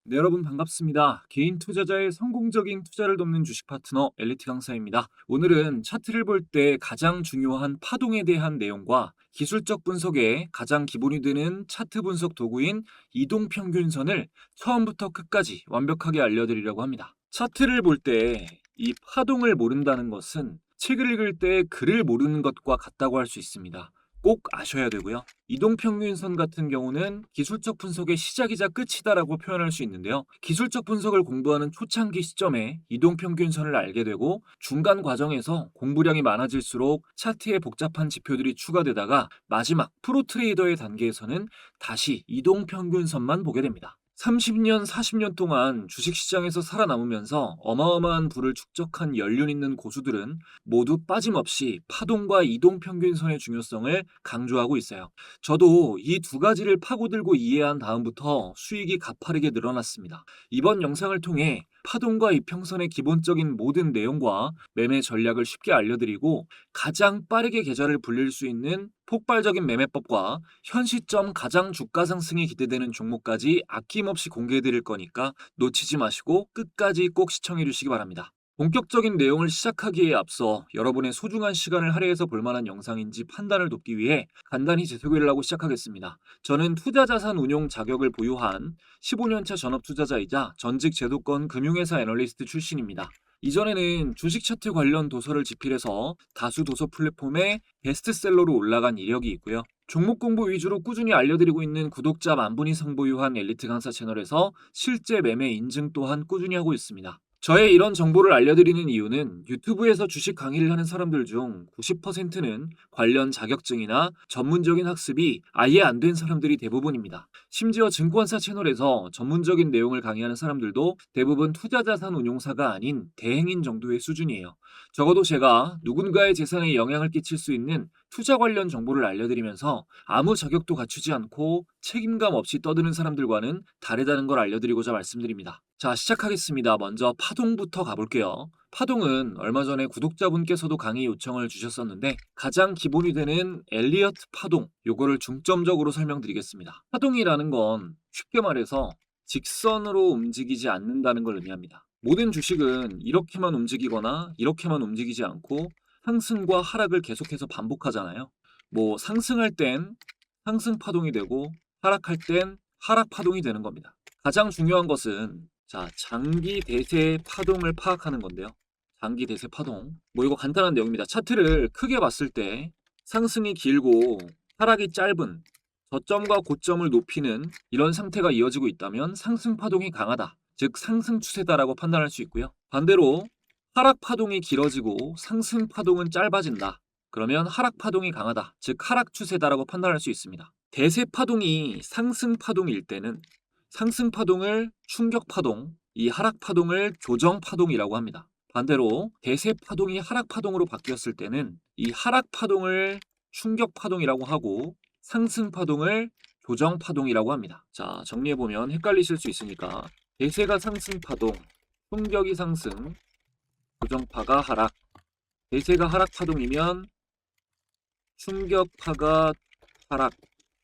네, 여러분 반갑습니다. 개인 투자자의 성공적인 투자를 돕는 주식 파트너 엘리트 강사입니다. 오늘은 차트를 볼 때 가장 중요한 파동에 대한 내용과 기술적 분석에 가장 기본이 되는 차트 분석 도구인 이동평균선을 처음부터 끝까지 완벽하게 알려드리려고 합니다. 차트를 볼 때 이 파동을 모른다는 것은 책을 읽을 때 글을 모르는 것과 같다고 할 수 있습니다. 꼭 아셔야 되고요. 이동평균선 같은 경우는 기술적 분석의 시작이자 끝이다라고 표현할 수 있는데요. 기술적 분석을 공부하는 초창기 시점에 이동평균선을 알게 되고 중간 과정에서 공부량이 많아질수록 차트에 복잡한 지표들이 추가되다가 마지막 프로 트레이더의 단계에서는 다시 이동평균선만 보게 됩니다. 30년, 40년 동안 주식시장에서 살아남으면서 어마어마한 부를 축적한 연륜 있는 고수들은 모두 빠짐없이 파동과 이동평균선의 중요성을 강조하고 있어요. 저도 이 두 가지를 파고들고 이해한 다음부터 수익이 가파르게 늘어났습니다. 이번 영상을 통해 파동과 이평선의 기본적인 모든 내용과 매매 전략을 쉽게 알려드리고 가장 빠르게 계좌를 불릴 수 있는 폭발적인 매매법과 현 시점 가장 주가 상승이 기대되는 종목까지 아낌없이 공개해 드릴 거니까 놓치지 마시고 끝까지 꼭 시청해 주시기 바랍니다. 본격적인 내용을 시작하기에 앞서 여러분의 소중한 시간을 할애해서 볼만한 영상인지 판단을 돕기 위해 간단히 제 소개를 하고 시작하겠습니다. 저는 투자자산 운용 자격을 보유한 15년차 전업 투자자이자 전직 제도권 금융회사 애널리스트 출신입니다. 이전에는 주식 차트 관련 도서를 집필해서 다수 도서 플랫폼에 베스트셀러로 올라간 이력이 있고요. 종목 공부 위주로 꾸준히 알려드리고 있는 구독자 10,000분 이상 보유한 엘리트 강사 채널에서 실제 매매 인증 또한 꾸준히 하고 있습니다. 저의 이런 정보를 알려드리는 이유는 유튜브에서 주식 강의를 하는 사람들 중 90%는 관련 자격증이나 전문적인 학습이 아예 안 된 사람들이 대부분입니다. 심지어 증권사 채널에서 전문적인 내용을 강의하는 사람들도 대부분 투자자산 운용사가 아닌 대행인 정도의 수준이에요. 적어도 제가 누군가의 재산에 영향을 끼칠 수 있는 투자 관련 정보를 알려드리면서 아무 자격도 갖추지 않고 책임감 없이 떠드는 사람들과는 다르다는 걸 알려드리고자 말씀드립니다. 자, 시작하겠습니다. 먼저 파동부터 가볼게요. 파동은 얼마 전에 구독자분께서도 강의 요청을 주셨었는데 가장 기본이 되는 엘리어트 파동, 요거를 중점적으로 설명드리겠습니다. 파동이라는 건 쉽게 말해서 직선으로 움직이지 않는다는 걸 의미합니다. 모든 주식은 이렇게만 움직이거나 이렇게만 움직이지 않고 상승과 하락을 계속해서 반복하잖아요. 뭐 상승할 땐 상승 파동이 되고 하락할 땐 하락 파동이 되는 겁니다. 가장 중요한 것은 장기 대세 파동을 파악하는 건데요. 장기 대세 파동. 뭐 이거 간단한 내용입니다. 차트를 크게 봤을 때 상승이 길고 하락이 짧은 저점과 고점을 높이는 이런 상태가 이어지고 있다면 상승 파동이 강하다. 즉 상승 추세다라고 판단할 수 있고요. 반대로 하락 파동이 길어지고 상승 파동은 짧아진다. 그러면 하락 파동이 강하다. 즉 하락 추세다라고 판단할 수 있습니다. 대세 파동이 상승 파동일 때는 상승 파동을 충격 파동, 이 하락 파동을 조정 파동이라고 합니다. 반대로 대세 파동이 하락 파동으로 바뀌었을 때는 이 하락 파동을 충격 파동이라고 하고 상승 파동을 조정 파동이라고 합니다. 자, 정리해 보면 헷갈리실 수 있으니까 대세가 상승 파동, 충격이 상승, 조정파가 하락. 대세가 하락 파동이면 충격파가 하락,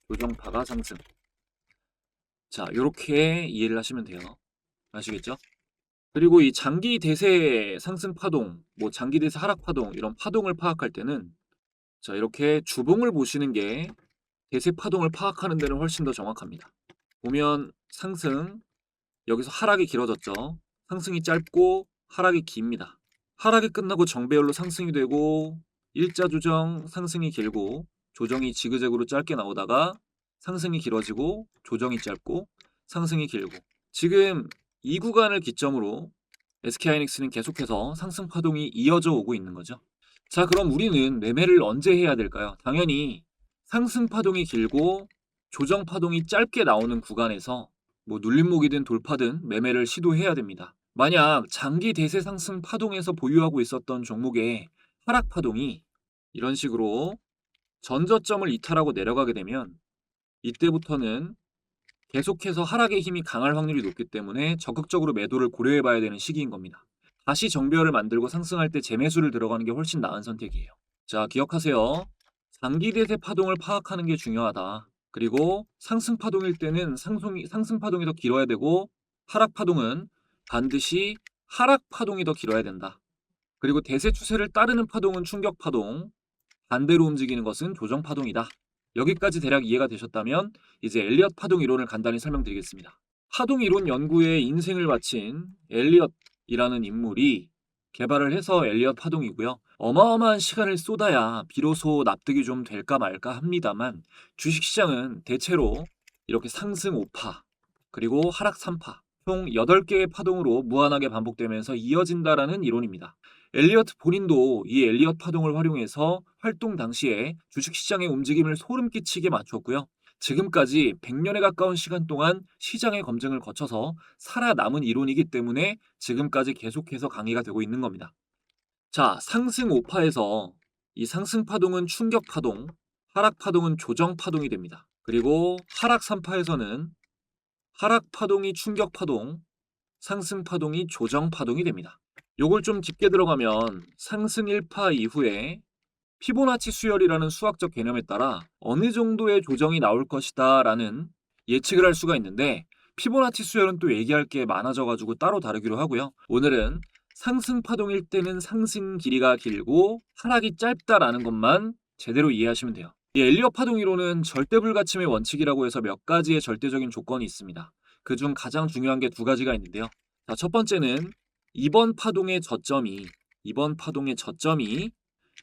조정파가 상승. 자, 요렇게 이해를 하시면 돼요. 아시겠죠? 그리고 이 장기 대세 상승 파동, 뭐 장기 대세 하락 파동 이런 파동을 파악할 때는 자, 이렇게 주봉을 보시는 게 대세 파동을 파악하는 데는 훨씬 더 정확합니다. 보면 상승, 여기서 하락이 길어졌죠. 상승이 짧고 하락이 깁니다. 하락이 끝나고 정배열로 상승이 되고 일자 조정 상승이 길고 조정이 지그재그로 짧게 나오다가 상승이 길어지고 조정이 짧고 상승이 길고 지금 이 구간을 기점으로 SK하이닉스는 계속해서 상승 파동이 이어져 오고 있는 거죠. 자, 그럼 우리는 매매를 언제 해야 될까요? 당연히 상승 파동이 길고 조정 파동이 짧게 나오는 구간에서 뭐 눌림목이든 돌파든 매매를 시도해야 됩니다. 만약 장기 대세 상승 파동에서 보유하고 있었던 종목의 하락 파동이 이런 식으로 전저점을 이탈하고 내려가게 되면 이때부터는 계속해서 하락의 힘이 강할 확률이 높기 때문에 적극적으로 매도를 고려해 봐야 되는 시기인 겁니다. 다시 정배열을 만들고 상승할 때 재매수를 들어가는 게 훨씬 나은 선택이에요. 자, 기억하세요. 장기 대세 파동을 파악하는 게 중요하다. 그리고 상승 파동일 때는 상승 파동이 더 길어야 되고 하락 파동은 반드시 하락 파동이 더 길어야 된다. 그리고 대세 추세를 따르는 파동은 충격 파동, 반대로 움직이는 것은 조정 파동이다. 여기까지 대략 이해가 되셨다면 이제 엘리엇 파동 이론을 간단히 설명드리겠습니다. 파동 이론 연구에 인생을 바친 엘리엇이라는 인물이 개발을 해서 엘리엇 파동이고요. 어마어마한 시간을 쏟아야 비로소 납득이 좀 될까 말까 합니다만 주식시장은 대체로 이렇게 상승 5파 그리고 하락 3파 총 8개의 파동으로 무한하게 반복되면서 이어진다라는 이론입니다. 엘리어트 본인도 이 엘리엇 파동을 활용해서 활동 당시에 주식시장의 움직임을 소름 끼치게 맞췄고요. 지금까지 100년에 가까운 시간 동안 시장의 검증을 거쳐서 살아남은 이론이기 때문에 지금까지 계속해서 강의가 되고 있는 겁니다. 자, 상승 5파에서 이 상승 파동은 충격 파동, 하락 파동은 조정 파동이 됩니다. 그리고 하락 3파에서는 하락 파동이 충격 파동, 상승 파동이 조정 파동이 됩니다. 요걸 좀 깊게 들어가면 상승 1파 이후에 피보나치 수열이라는 수학적 개념에 따라 어느 정도의 조정이 나올 것이다 라는 예측을 할 수가 있는데 피보나치 수열은 또 얘기할 게 많아져 가지고 따로 다루기로 하고요. 오늘은 상승 파동일 때는 상승 길이가 길고 하락이 짧다라는 것만 제대로 이해하시면 돼요. 이 엘리엇 파동 이론은 절대불가침의 원칙이라고 해서 몇 가지의 절대적인 조건이 있습니다. 그중 가장 중요한 게 두 가지가 있는데요. 자, 첫 번째는 이번 파동의 저점이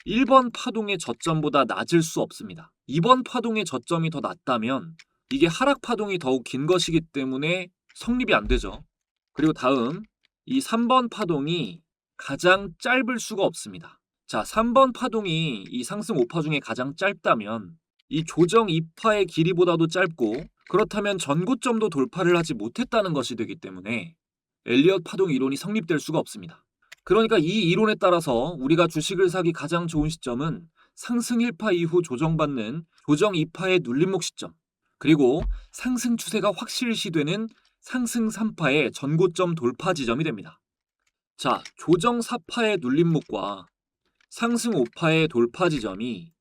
1번 파동의 저점보다 낮을 수 없습니다. 2번 파동의 저점이 더 낮다면 이게 하락 파동이 더욱 긴 것이기 때문에 성립이 안 되죠. 그리고 다음 이 3번 파동이 가장 짧을 수가 없습니다. 자, 3번 파동이 이 상승 5파 중에 가장 짧다면 이 조정 2파의 길이보다도 짧고 그렇다면 전고점도 돌파를 하지 못했다는 것이 되기 때문에 엘리엇 파동 이론이 성립될 수가 없습니다. 그러니까 이 이론에 따라서 우리가 주식을 사기 가장 좋은 시점은 상승 1파 이후 조정받는 조정 2파의 눌림목 시점, 그리고 상승 추세가 확실시되는 상승 3파의 전고점 돌파 지점이 됩니다. 자, 조정 4파의 눌림목과 상승 5파의 돌파 지점이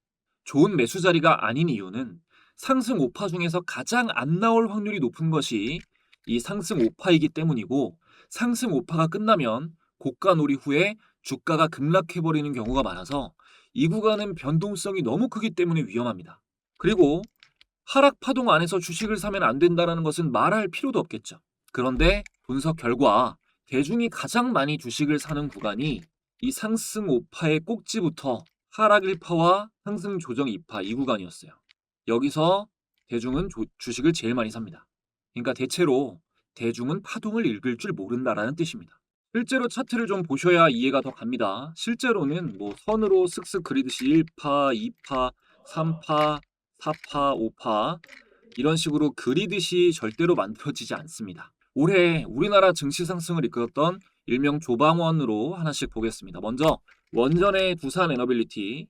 좋은 매수 자리가 아닌 이유는 상승 5파 중에서 가장 안 나올 확률이 높은 것이 이 상승 5파이기 때문이고 상승 5파가 끝나면 고가 놀이 후에 주가가 급락해버리는 경우가 많아서 이 구간은 변동성이 너무 크기 때문에 위험합니다. 그리고 하락 파동 안에서 주식을 사면 안 된다는 것은 말할 필요도 없겠죠. 그런데 분석 결과 대중이 가장 많이 주식을 사는 구간이 이 상승 5파의 꼭지부터 하락 1파와 상승 조정 2파 이 구간이었어요. 여기서 대중은 주식을 제일 많이 삽니다. 그러니까 대체로 대중은 파동을 읽을 줄 모른다라는 뜻입니다. 실제로 차트를 좀 보셔야 이해가 더 갑니다. 실제로는 뭐 선으로 쓱쓱 그리듯이 1파, 2파, 3파, 4파, 5파 이런 식으로 그리듯이 절대로 만들어지지 않습니다. 올해 우리나라 증시 상승을 이끌었던 일명 조방원으로 하나씩 보겠습니다. 먼저 원전의 두산에너빌리티,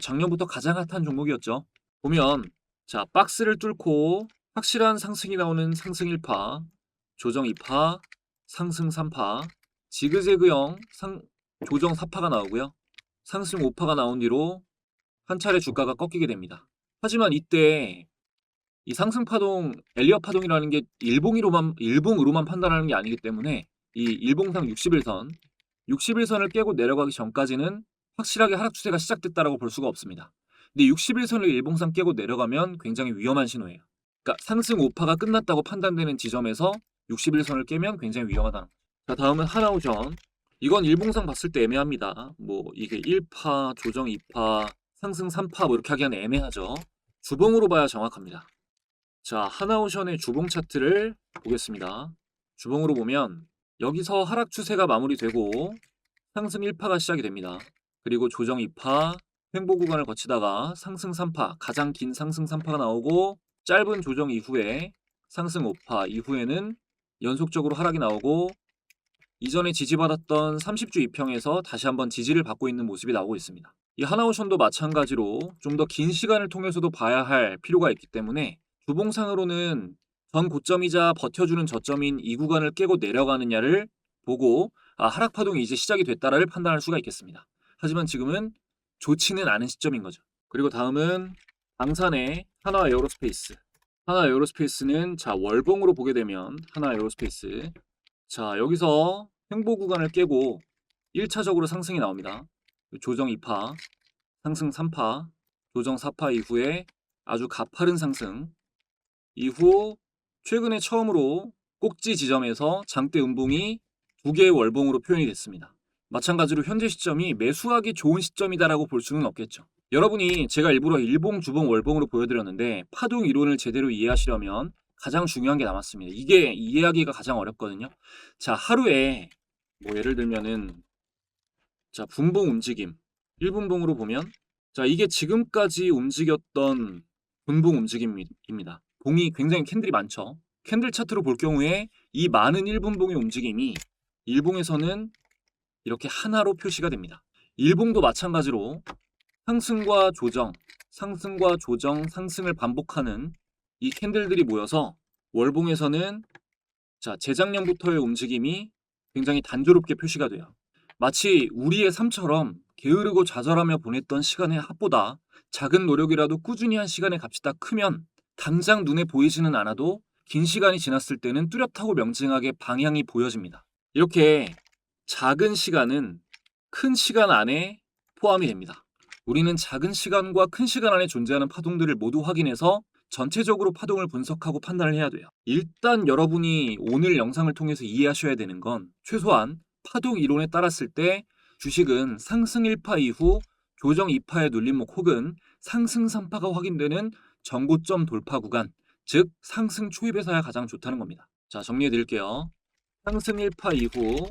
작년부터 가장 핫한 종목이었죠. 보면 자, 박스를 뚫고 확실한 상승이 나오는 상승 1파, 조정 2파, 상승 3파, 지그재그형 조정 4파가 나오고요. 상승 5파가 나온 뒤로 한 차례 주가가 꺾이게 됩니다. 하지만 이때 이 상승 파동, 엘리엇 파동이라는 게 일봉으로만 판단하는 게 아니기 때문에 이 일봉상 60일선을 깨고 내려가기 전까지는 확실하게 하락 추세가 시작됐다라고 볼 수가 없습니다. 근데 60일선을 일봉상 깨고 내려가면 굉장히 위험한 신호예요. 그러니까 상승 5파가 끝났다고 판단되는 지점에서 60일선을 깨면 굉장히 위험하다. 자, 다음은 하나오션. 이건 일봉상 봤을 때 애매합니다. 뭐 이게 1파, 조정 2파, 상승 3파 뭐 이렇게 하기엔 애매하죠. 주봉으로 봐야 정확합니다. 자, 하나오션의 주봉 차트를 보겠습니다. 주봉으로 보면 여기서 하락 추세가 마무리되고 상승 1파가 시작이 됩니다. 그리고 조정 2파, 횡보 구간을 거치다가 상승 3파, 가장 긴 상승 3파가 나오고 짧은 조정 이후에 상승 5파 이후에는 연속적으로 하락이 나오고 이전에 지지받았던 30주 이평에서 다시 한번 지지를 받고 있는 모습이 나오고 있습니다. 이 하나오션도 마찬가지로 좀 더 긴 시간을 통해서도 봐야 할 필요가 있기 때문에 주봉상으로는 전 고점이자 버텨주는 저점인 이 구간을 깨고 내려가느냐를 보고 하락 파동이 이제 시작이 됐다를 판단할 수가 있겠습니다. 하지만 지금은 좋지는 않은 시점인 거죠. 그리고 다음은 방산의 하나 에어로스페이스. 하나 에어로스페이스는 자 월봉으로 보게 되면 하나 에어로스페이스 자 여기서 횡보 구간을 깨고 1차적으로 상승이 나옵니다. 조정 2파, 상승 3파, 조정 4파 이후에 아주 가파른 상승 이후 최근에 처음으로 꼭지 지점에서 장대 음봉이 2개의 월봉으로 표현이 됐습니다. 마찬가지로 현재 시점이 매수하기 좋은 시점이다라고 볼 수는 없겠죠. 여러분이 제가 일부러 일봉, 주봉, 월봉으로 보여드렸는데 파동 이론을 제대로 이해하시려면 가장 중요한 게 남았습니다. 이게 이해하기가 가장 어렵거든요. 자, 하루에 뭐 예를 들면은 자, 분봉 움직임 1분봉으로 보면 자, 이게 지금까지 움직였던 분봉 움직임입니다. 봉이 굉장히 캔들이 많죠. 캔들 차트로 볼 경우에 이 많은 1분봉의 움직임이 일봉에서는 이렇게 하나로 표시가 됩니다. 일봉도 마찬가지로 상승과 조정, 상승과 조정, 상승을 반복하는 이 캔들들이 모여서 월봉에서는 자, 재작년부터의 움직임이 굉장히 단조롭게 표시가 돼요. 마치 우리의 삶처럼 게으르고 좌절하며 보냈던 시간의 합보다 작은 노력이라도 꾸준히 한 시간의 값이 딱 크면 당장 눈에 보이지는 않아도 긴 시간이 지났을 때는 뚜렷하고 명징하게 방향이 보여집니다. 이렇게 작은 시간은 큰 시간 안에 포함이 됩니다. 우리는 작은 시간과 큰 시간 안에 존재하는 파동들을 모두 확인해서 전체적으로 파동을 분석하고 판단을 해야 돼요. 일단 여러분이 오늘 영상을 통해서 이해하셔야 되는 건 최소한 파동 이론에 따랐을 때 주식은 상승 1파 이후 조정 2파의 눌림목 혹은 상승 3파가 확인되는 전고점 돌파 구간, 즉 상승 초입에서야 가장 좋다는 겁니다. 자, 정리해 드릴게요. 상승 1파 이후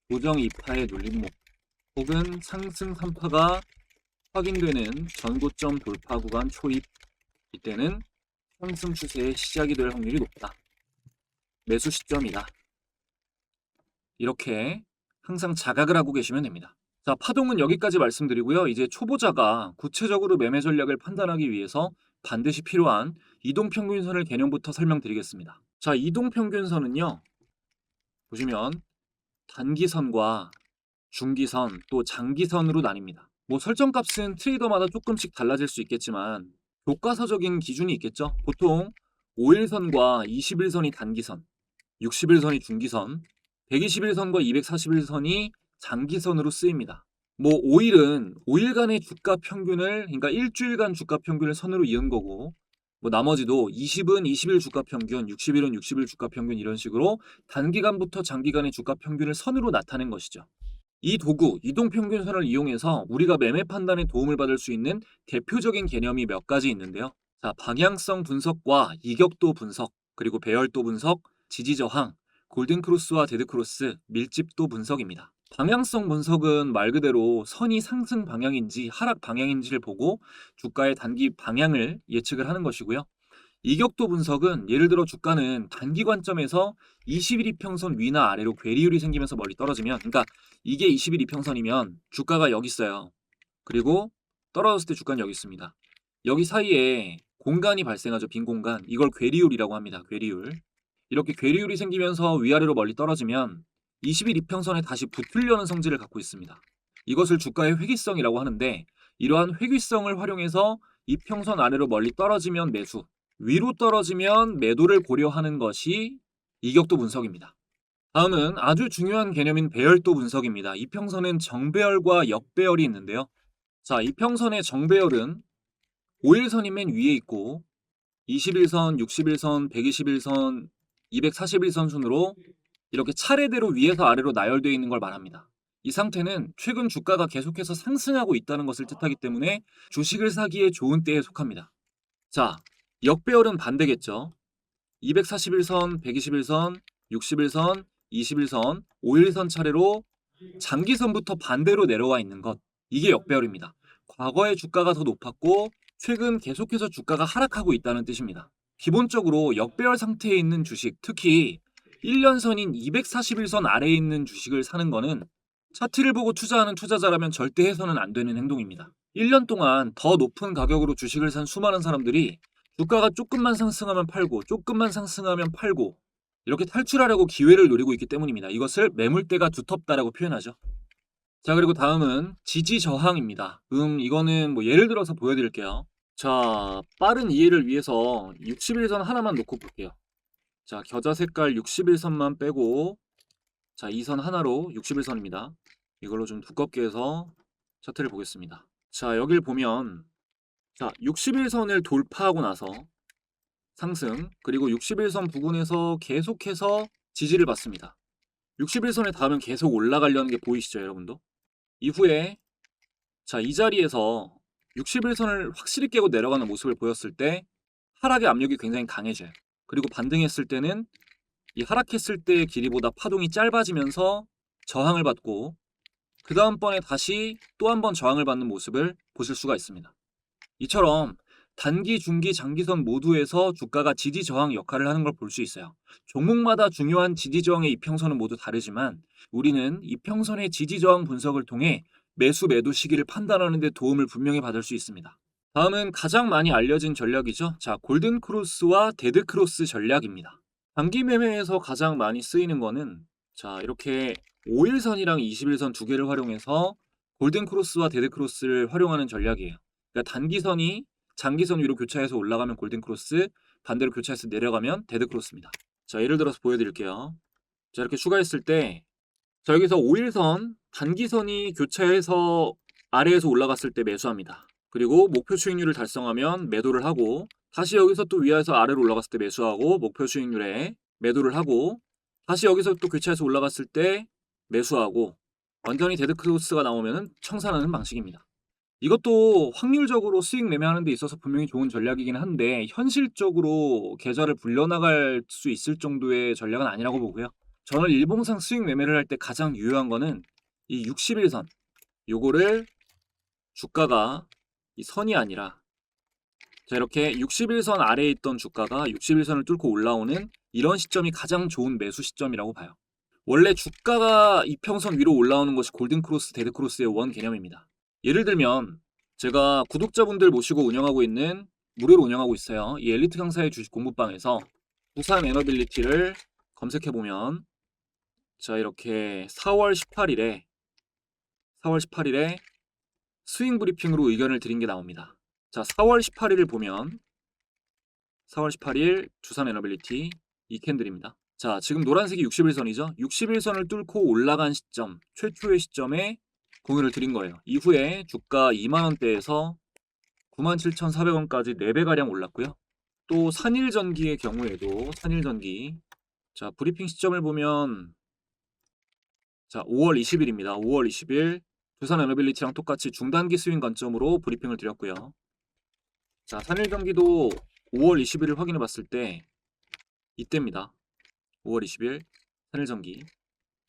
조정 2파의 눌림목 혹은 상승 3파가 확인되는 전고점 돌파 구간 초입, 이때는 상승 추세의 시작이 될 확률이 높다. 매수 시점이다. 이렇게 항상 자각을 하고 계시면 됩니다. 자, 파동은 여기까지 말씀드리고요. 이제 초보자가 구체적으로 매매 전략을 판단하기 위해서 반드시 필요한 이동평균선을 개념부터 설명드리겠습니다. 자, 이동평균선은요. 보시면 단기선과 중기선 또 장기선으로 나뉩니다. 뭐 설정값은 트레이더마다 조금씩 달라질 수 있겠지만 교과서적인 기준이 있겠죠. 보통 5일선과 21선이 단기선, 60일선이 중기선, 121선과 241선이 장기선으로 쓰입니다. 뭐 5일은 5일간의 주가 평균을 그러니까 일주일간 주가 평균을 선으로 이은 거고 뭐 나머지도 20은 20일 주가 평균, 60일은 60일 주가 평균 이런 식으로 단기간부터 장기간의 주가 평균을 선으로 나타낸 것이죠. 이 도구, 이동평균선을 이용해서 우리가 매매 판단에 도움을 받을 수 있는 대표적인 개념이 몇 가지 있는데요. 자, 방향성 분석과 이격도 분석, 그리고 배열도 분석, 지지저항, 골든크로스와 데드크로스, 밀집도 분석입니다. 방향성 분석은 말 그대로 선이 상승 방향인지 하락 방향인지를 보고 주가의 단기 방향을 예측을 하는 것이고요. 이격도 분석은 예를 들어 주가는 단기 관점에서 20일 이평선 위나 아래로 괴리율이 생기면서 멀리 떨어지면 그러니까 이게 20일 이평선이면 주가가 여기 있어요. 그리고 떨어졌을 때 주가는 여기 있습니다. 여기 사이에 공간이 발생하죠. 빈 공간. 이걸 괴리율이라고 합니다. 괴리율. 이렇게 괴리율이 생기면서 위아래로 멀리 떨어지면 20일 이평선에 다시 붙으려는 성질을 갖고 있습니다. 이것을 주가의 회귀성이라고 하는데 이러한 회귀성을 활용해서 이평선 아래로 멀리 떨어지면 매수, 위로 떨어지면 매도를 고려하는 것이 이격도 분석입니다. 다음은 아주 중요한 개념인 배열도 분석입니다. 이평선은 정배열과 역배열이 있는데요. 자, 이평선의 정배열은 5일선이 맨 위에 있고 21선, 61선, 121선, 241선 순으로 이렇게 차례대로 위에서 아래로 나열되어 있는 걸 말합니다. 이 상태는 최근 주가가 계속해서 상승하고 있다는 것을 뜻하기 때문에 주식을 사기에 좋은 때에 속합니다. 자, 역배열은 반대겠죠. 241선, 121선, 61선, 21선, 5일선 차례로 장기선부터 반대로 내려와 있는 것. 이게 역배열입니다. 과거의 주가가 더 높았고 최근 계속해서 주가가 하락하고 있다는 뜻입니다. 기본적으로 역배열 상태에 있는 주식, 특히 1년선인 241선 아래에 있는 주식을 사는 거는 차트를 보고 투자하는 투자자라면 절대 해서는 안 되는 행동입니다. 1년 동안 더 높은 가격으로 주식을 산 수많은 사람들이 주가가 조금만 상승하면 팔고 조금만 상승하면 팔고 이렇게 탈출하려고 기회를 노리고 있기 때문입니다. 이것을 매물대가 두텁다라고 표현하죠. 자, 그리고 다음은 지지 저항입니다. 이거는 뭐 예를 들어서 보여드릴게요. 자, 빠른 이해를 위해서 61선 하나만 놓고 볼게요. 자, 겨자 색깔 61선만 빼고, 자, 이 선 하나로 61선입니다. 이걸로 좀 두껍게 해서 차트를 보겠습니다. 자, 여길 보면, 자, 61선을 돌파하고 나서 상승, 그리고 61선 부근에서 계속해서 지지를 받습니다. 61선에 닿으면 계속 올라가려는 게 보이시죠, 여러분도? 이후에, 자, 이 자리에서 61선을 확실히 깨고 내려가는 모습을 보였을 때 하락의 압력이 굉장히 강해져요. 그리고 반등했을 때는 이 하락했을 때의 길이보다 파동이 짧아지면서 저항을 받고, 그 다음번에 다시 또 한 번 저항을 받는 모습을 보실 수가 있습니다. 이처럼 단기, 중기, 장기선 모두에서 주가가 지지 저항 역할을 하는 걸 볼 수 있어요. 종목마다 중요한 지지 저항의 이평선은 모두 다르지만 우리는 이평선의 지지 저항 분석을 통해 매수 매도 시기를 판단하는 데 도움을 분명히 받을 수 있습니다. 다음은 가장 많이 알려진 전략이죠. 자, 골든 크로스와 데드 크로스 전략입니다. 단기 매매에서 가장 많이 쓰이는 거는, 자, 이렇게 5일선이랑 21선 두 개를 활용해서 골든 크로스와 데드 크로스를 활용하는 전략이에요. 그러니까 단기선이 장기선 위로 교차해서 올라가면 골든 크로스, 반대로 교차해서 내려가면 데드 크로스입니다. 자, 예를 들어서 보여드릴게요. 자, 이렇게 추가했을 때, 자, 여기서 5일선 단기선이 교차해서 아래에서 올라갔을 때 매수합니다. 그리고 목표 수익률을 달성하면 매도를 하고, 다시 여기서 또 위에서 아래로 올라갔을 때 매수하고, 목표 수익률에 매도를 하고, 다시 여기서 또 교차해서 올라갔을 때 매수하고, 완전히 데드 크로스가 나오면 청산하는 방식입니다. 이것도 확률적으로 수익 매매하는 데 있어서 분명히 좋은 전략이긴 한데 현실적으로 계좌를 불려나갈 수 있을 정도의 전략은 아니라고 보고요. 저는 일봉상 수익 매매를 할 때 가장 유효한 거는 이 61선, 요거를 주가가 이 선이 아니라, 자, 이렇게 61선 아래에 있던 주가가 61선을 뚫고 올라오는 이런 시점이 가장 좋은 매수 시점이라고 봐요. 원래 주가가 이평선 위로 올라오는 것이 골든크로스, 데드크로스의 원 개념입니다. 예를 들면 제가 구독자분들 모시고 운영하고 있는, 무료로 운영하고 있어요, 이 엘리트 강사의 주식 공부방에서 부산 에너빌리티를 검색해보면, 자, 이렇게 4월 18일에 스윙 브리핑으로 의견을 드린 게 나옵니다. 자, 4월 18일을 보면 4월 18일 두산 에너빌리티 이 캔들입니다. 자, 지금 노란색이 61선이죠. 61선을 뚫고 올라간 시점, 최초의 시점에 공유를 드린 거예요. 이후에 주가 2만원대에서 97,400원까지 4배가량 올랐고요. 또 산일전기의 경우에도 산일전기, 자, 브리핑 시점을 보면, 자, 5월 20일입니다. 5월 20일 두산 에너빌리티랑 똑같이 중단기 스윙 관점으로 브리핑을 드렸고요. 자, 산일전기도 5월 20일을 확인해 봤을 때 이때입니다. 5월 20일 산일전기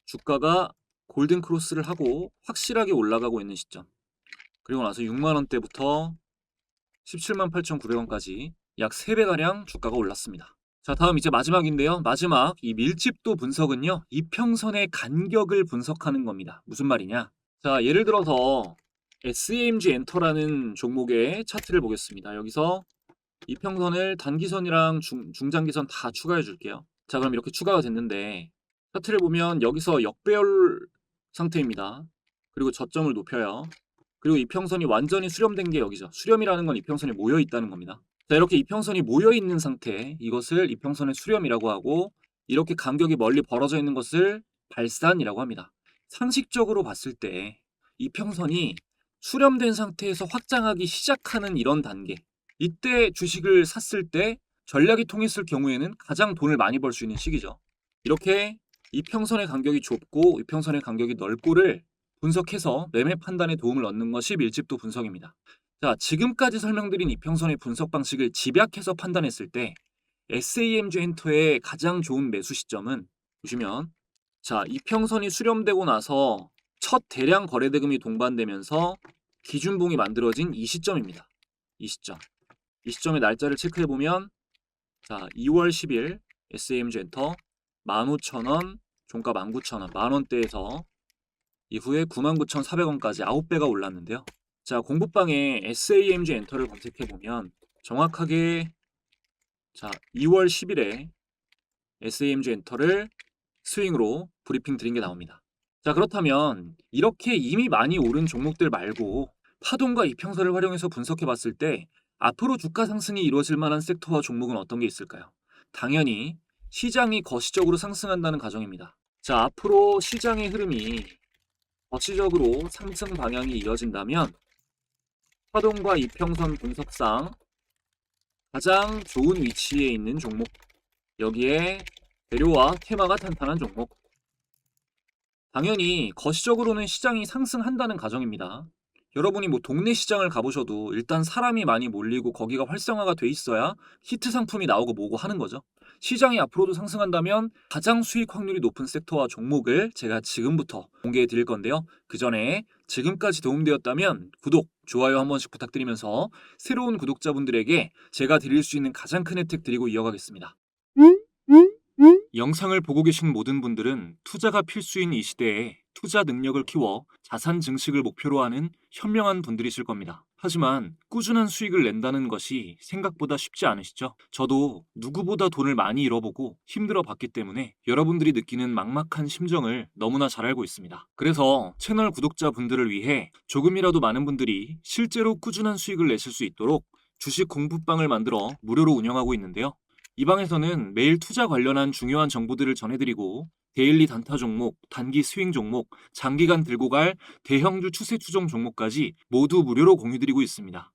주가가 골든 크로스를 하고 확실하게 올라가고 있는 시점, 그리고 나서 6만원대부터 178,900원까지 약 3배가량 주가가 올랐습니다. 자, 다음 이제 마지막인데요. 마지막 이 밀집도 분석은요, 이평선의 간격을 분석하는 겁니다. 무슨 말이냐? 자, 예를 들어서 SAMG 엔터라는 종목의 차트를 보겠습니다. 여기서 이평선을 단기선이랑 중장기선 다 추가해 줄게요. 자, 그럼 이렇게 추가가 됐는데 차트를 보면 여기서 역배열 상태입니다. 그리고 저점을 높여요. 그리고 이평선이 완전히 수렴된 게 여기죠. 수렴이라는 건 이평선이 모여 있다는 겁니다. 자, 이렇게 이평선이 모여 있는 상태, 이것을 이평선의 수렴이라고 하고, 이렇게 간격이 멀리 벌어져 있는 것을 발산이라고 합니다. 상식적으로 봤을 때 이평선이 수렴된 상태에서 확장하기 시작하는 이런 단계, 이때 주식을 샀을 때 전략이 통했을 경우에는 가장 돈을 많이 벌 수 있는 시기죠. 이렇게 이평선의 간격이 좁고 이평선의 간격이 넓고를 분석해서 매매 판단에 도움을 얻는 것이 밀집도 분석입니다. 자, 지금까지 설명드린 이평선의 분석 방식을 집약해서 판단했을 때 SAMG 엔터의 가장 좋은 매수 시점은, 보시면, 자, 이평선이 수렴되고 나서 첫 대량 거래 대금이 동반되면서 기준봉이 만들어진 이 시점입니다. 이 시점. 이 시점의 날짜를 체크해 보면, 자, 2월 10일 SAMG 엔터 15,000원, 종가 19,000원, 만원대에서 이후에 99,400원까지 9배가 올랐는데요. 자, 공부방에 SAMG 엔터를 검색해 보면 정확하게, 자, 2월 10일에 SAMG 엔터를 스윙으로 브리핑 드린 게 나옵니다. 자, 그렇다면 이렇게 이미 많이 오른 종목들 말고 파동과 이평선을 활용해서 분석해 봤을 때 앞으로 주가 상승이 이루어질 만한 섹터와 종목은 어떤 게 있을까요? 당연히 시장이 거시적으로 상승한다는 가정입니다. 자, 앞으로 시장의 흐름이 거시적으로 상승 방향이 이어진다면 파동과 이평선 분석상 가장 좋은 위치에 있는 종목, 여기에 재료와 테마가 탄탄한 종목, 당연히 거시적으로는 시장이 상승한다는 가정입니다. 여러분이 뭐 동네 시장을 가보셔도 일단 사람이 많이 몰리고 거기가 활성화가 돼 있어야 히트 상품이 나오고 뭐고 하는 거죠. 시장이 앞으로도 상승한다면 가장 수익 확률이 높은 섹터와 종목을 제가 지금부터 공개해 드릴 건데요. 그 전에 지금까지 도움되었다면 구독, 좋아요 한 번씩 부탁드리면서 새로운 구독자분들에게 제가 드릴 수 있는 가장 큰 혜택 드리고 이어가겠습니다. 영상을 보고 계신 모든 분들은 투자가 필수인 이 시대에 투자 능력을 키워 자산 증식을 목표로 하는 현명한 분들이실 겁니다. 하지만 꾸준한 수익을 낸다는 것이 생각보다 쉽지 않으시죠? 저도 누구보다 돈을 많이 잃어보고 힘들어 봤기 때문에 여러분들이 느끼는 막막한 심정을 너무나 잘 알고 있습니다. 그래서 채널 구독자분들을 위해 조금이라도 많은 분들이 실제로 꾸준한 수익을 내실 수 있도록 주식 공부방을 만들어 무료로 운영하고 있는데요. 이 방에서는 매일 투자 관련한 중요한 정보들을 전해드리고 데일리 단타 종목, 단기 스윙 종목, 장기간 들고 갈 대형주 추세 추종 종목까지 모두 무료로 공유드리고 있습니다.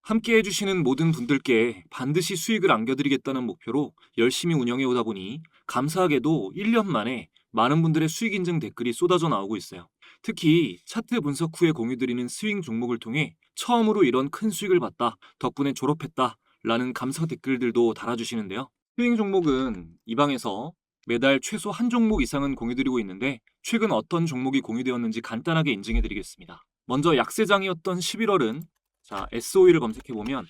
함께 해주시는 모든 분들께 반드시 수익을 안겨드리겠다는 목표로 열심히 운영해 오다 보니 감사하게도 1년 만에 많은 분들의 수익 인증 댓글이 쏟아져 나오고 있어요. 특히 차트 분석 후에 공유드리는 스윙 종목을 통해 처음으로 이런 큰 수익을 봤다, 덕분에 졸업했다 라는 감사 댓글들도 달아주시는데요. 스윙 종목은 이 방에서 매달 최소 한 종목 이상은 공유드리고 있는데 최근 어떤 종목이 공유되었는지 간단하게 인증해드리겠습니다. 먼저 약세장이었던 11월은 자, S51을 검색해보면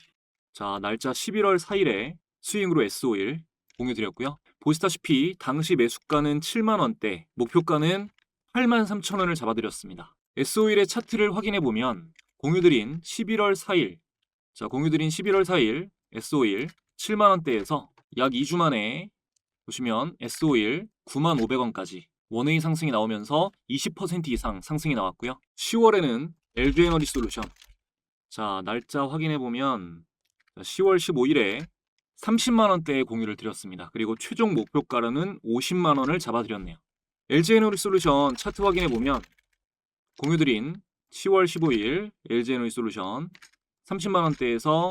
자, 날짜 11월 4일에 스윙으로 S51 공유드렸고요. 보시다시피 당시 매수가는 7만원대, 목표가는 83,000원을 잡아드렸습니다. S51의 차트를 확인해보면 공유드린 11월 4일 자, 공유드린 11월 4일 S51 7만원대에서 약 2주 만에 보시면 S51 95,500원까지 원웨이 상승이 나오면서 20% 이상 상승이 나왔고요. 10월에는 LG에너지 솔루션 자, 날짜 확인해보면 10월 15일에 30만원대에 공유를 드렸습니다. 그리고 최종 목표가로는 50만원을 잡아드렸네요. LG에너지 솔루션 차트 확인해보면 공유드린 10월 15일 LG에너지 솔루션 30만원대에서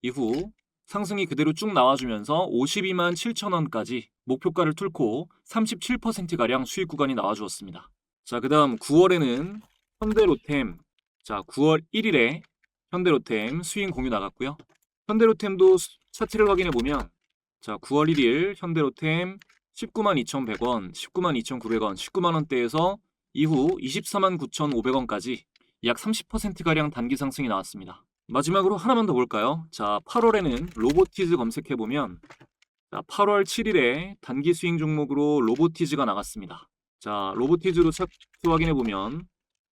이후 상승이 그대로 쭉 나와주면서 52만 7천원까지 목표가를 뚫고 37%가량 수익 구간이 나와주었습니다. 자, 그 다음 9월에는 현대로템 자, 9월 1일에 현대로템 스윙 공유 나갔고요. 현대로템도 차트를 확인해보면 자, 9월 1일 현대로템 19만 2,100원, 19만 2,900원, 19만원대에서 이후 24만 9,500원까지 약 30%가량 단기 상승이 나왔습니다. 마지막으로 하나만 더 볼까요? 자, 8월에는 로보티즈 검색해보면 자, 8월 7일에 단기 스윙 종목으로 로보티즈가 나갔습니다. 자, 로보티즈로 차트 확인해보면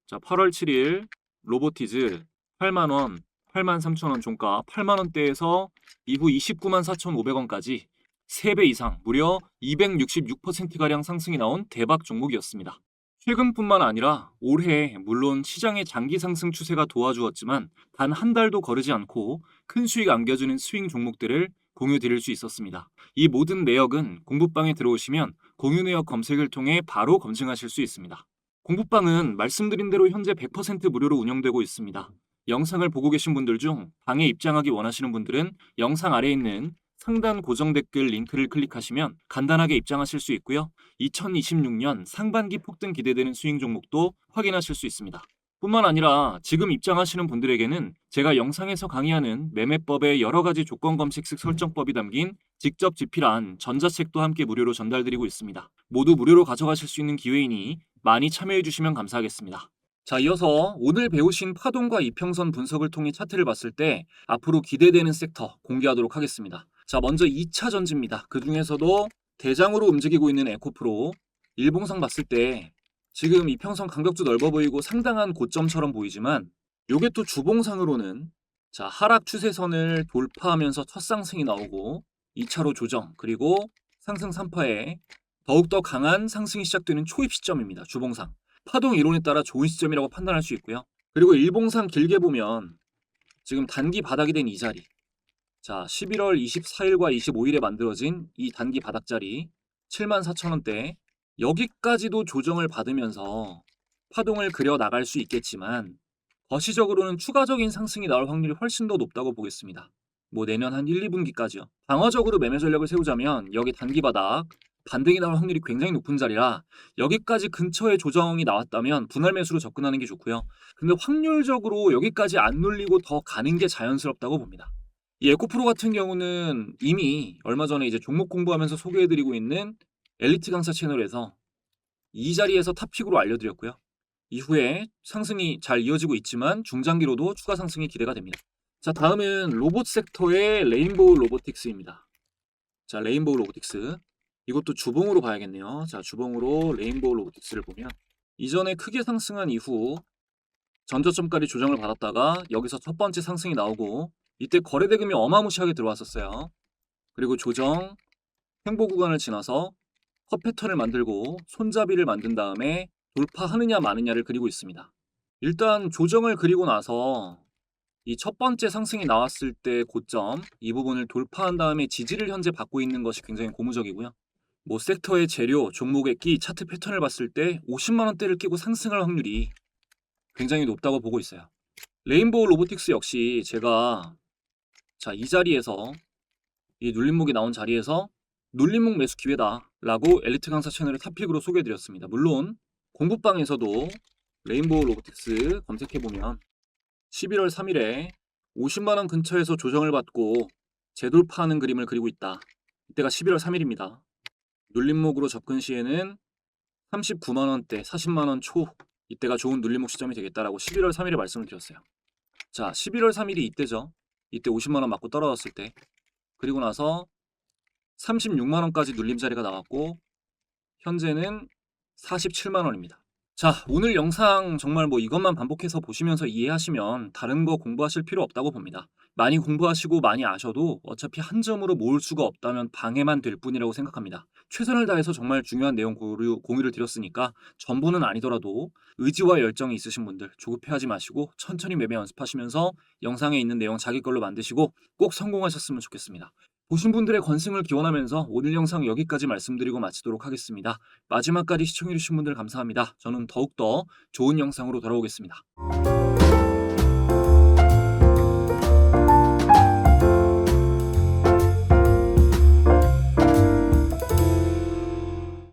자, 8월 7일 로보티즈 8만원, 83,000원 종가 8만원대에서 이후 29만 4,500원까지 3배 이상 무려 266%가량 상승이 나온 대박 종목이었습니다. 최근뿐만 아니라 올해 물론 시장의 장기 상승 추세가 도와주었지만 단 한 달도 거르지 않고 큰 수익 안겨주는 스윙 종목들을 공유 드릴 수 있었습니다. 이 모든 내역은 공부방에 들어오시면 공유 내역 검색을 통해 바로 검증하실 수 있습니다. 공부방은 말씀드린 대로 현재 100% 무료로 운영되고 있습니다. 영상을 보고 계신 분들 중 방에 입장하기 원하시는 분들은 영상 아래에 있는 상단 고정 댓글 링크를 클릭하시면 간단하게 입장하실 수 있고요. 2026년 상반기 폭등 기대되는 스윙 종목도 확인하실 수 있습니다. 뿐만 아니라 지금 입장하시는 분들에게는 제가 영상에서 강의하는 매매법의 여러 가지 조건 검색식 설정법이 담긴 직접 집필한 전자책도 함께 무료로 전달드리고 있습니다. 모두 무료로 가져가실 수 있는 기회이니 많이 참여해 주시면 감사하겠습니다. 자, 이어서 오늘 배우신 파동과 이평선 분석을 통해 차트를 봤을 때 앞으로 기대되는 섹터 공개하도록 하겠습니다. 자, 먼저 2차 전지입니다. 그 중에서도 대장으로 움직이고 있는 에코프로 일봉상 봤을 때 지금 이평선 간격도 넓어 보이고 상당한 고점처럼 보이지만 요게 또 주봉상으로는 자, 하락 추세선을 돌파하면서 첫 상승이 나오고 2차로 조정 그리고 상승 3파에 더욱더 강한 상승이 시작되는 초입 시점입니다. 주봉상. 파동 이론에 따라 좋은 시점이라고 판단할 수 있고요. 그리고 일봉상 길게 보면 지금 단기 바닥이 된 이 자리, 자 11월 24일과 25일에 만들어진 이 단기 바닥 자리 74,000원대, 여기까지도 조정을 받으면서 파동을 그려 나갈 수 있겠지만 거시적으로는 추가적인 상승이 나올 확률이 훨씬 더 높다고 보겠습니다. 뭐 내년 한 1, 2분기까지요. 방어적으로 매매 전략을 세우자면 여기 단기 바닥 반등이 나올 확률이 굉장히 높은 자리라 여기까지 근처에 조정이 나왔다면 분할 매수로 접근하는 게 좋고요. 근데 확률적으로 여기까지 안 눌리고 더 가는 게 자연스럽다고 봅니다. 이 에코프로 같은 경우는 이미 얼마 전에 이제 종목 공부하면서 소개해드리고 있는 엘리트 강사 채널에서 이 자리에서 탑픽으로 알려드렸고요. 이후에 상승이 잘 이어지고 있지만 중장기로도 추가 상승이 기대가 됩니다. 자, 다음은 로봇 섹터의 레인보우 로보틱스입니다. 자, 레인보우 로보틱스. 이것도 주봉으로 봐야겠네요. 자, 주봉으로 레인보우 로보틱스를 보면 이전에 크게 상승한 이후 전저점까지 조정을 받았다가 여기서 첫 번째 상승이 나오고 이때 거래대금이 어마무시하게 들어왔었어요. 그리고 조정, 횡보 구간을 지나서 컷 패턴을 만들고 손잡이를 만든 다음에 돌파하느냐 마느냐를 그리고 있습니다. 일단 조정을 그리고 나서 이 첫 번째 상승이 나왔을 때 고점 이 부분을 돌파한 다음에 지지를 현재 받고 있는 것이 굉장히 고무적이고요. 뭐 섹터의 재료, 종목의 끼, 차트 패턴을 봤을 때 50만 원대를 끼고 상승할 확률이 굉장히 높다고 보고 있어요. 레인보우 로보틱스 역시 제가 이 자리에서 이 눌림목이 나온 자리에서 눌림목 매수 기회다 라고 엘리트 강사 채널의 탑픽으로 소개해드렸습니다. 물론 공부방에서도 레인보우 로보틱스 검색해보면 11월 3일에 50만원 근처에서 조정을 받고 재돌파하는 그림을 그리고 있다. 이때가 11월 3일입니다. 눌림목으로 접근 시에는 39만원대, 40만원 초 이때가 좋은 눌림목 시점이 되겠다라고 11월 3일에 말씀을 드렸어요. 자, 11월 3일이 이때죠. 이때 50만원 맞고 떨어졌을 때. 그리고 나서 36만원까지 눌림 자리가 나왔고 현재는 47만원입니다. 자, 오늘 영상 정말 뭐 이것만 반복해서 보시면서 이해하시면 다른 거 공부하실 필요 없다고 봅니다. 많이 공부하시고 많이 아셔도 어차피 한 점으로 모을 수가 없다면 방해만 될 뿐이라고 생각합니다. 최선을 다해서 정말 중요한 내용 공유를 드렸으니까 전부는 아니더라도 의지와 열정이 있으신 분들 조급해하지 마시고 천천히 매매 연습하시면서 영상에 있는 내용 자기 걸로 만드시고 꼭 성공하셨으면 좋겠습니다. 보신 분들의 건승을 기원하면서 오늘 영상 여기까지 말씀드리고 마치도록 하겠습니다. 마지막까지 시청해주신 분들 감사합니다. 저는 더욱더 좋은 영상으로 돌아오겠습니다.